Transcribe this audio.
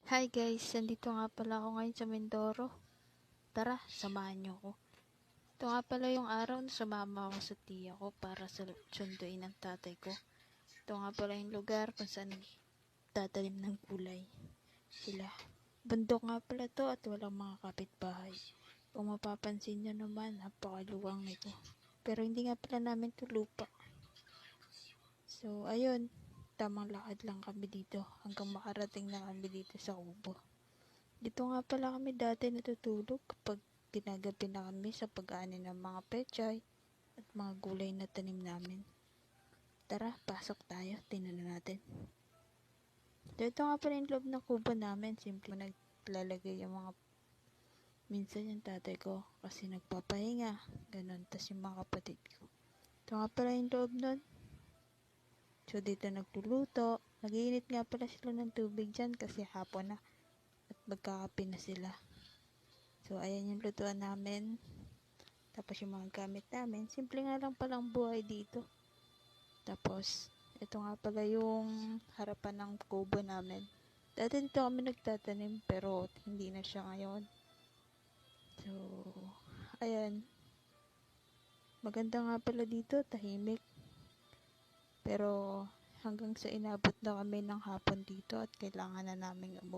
Hi guys, nandito nga pala ako ngayon sa Mindoro. Tara, samahan niyo ako. Ito nga pala yung araw na sumama ako sa tiya ko para sunduin ang tatay ko. Ito nga pala yung lugar kung saan tatanim ng gulay. Sila. Bundok nga pala to at walang mga kapitbahay. Kung mapapansin nyo naman, napakaluwang nito. Pero hindi nga pala namin ito lupa. So, ayun. Tamang lakad lang kami dito hanggang makarating na kami dito sa kubo. Dito nga pala kami dati natutulog kapag ginagabi na kami sa pag-aani ng mga pechay at mga gulay na tanim namin. Tara, pasok tayo. Tingnan natin. Dito nga pala yung loob ng kubo namin. Simple naglalagay yung mga minsan yung tatay ko kasi nagpapahinga. Ganon. Tas yung mga kapatid ko. Ito nga pala yung loob nun. So, dito nagluluto. Nag-iinit nga pala sila ng tubig dyan kasi hapon na. At magkakape na sila. So, ayan yung lutuan namin. Tapos yung mga gamit namin. Simple nga lang palang buhay dito. Tapos, ito nga pala yung harapan ng kubo namin. Dati dito kami nagtatanim pero hindi na siya ngayon. So, ayan. Maganda nga pala dito, tahimik. Pero hanggang sa inabot na kami ng hapon dito at kailangan na namin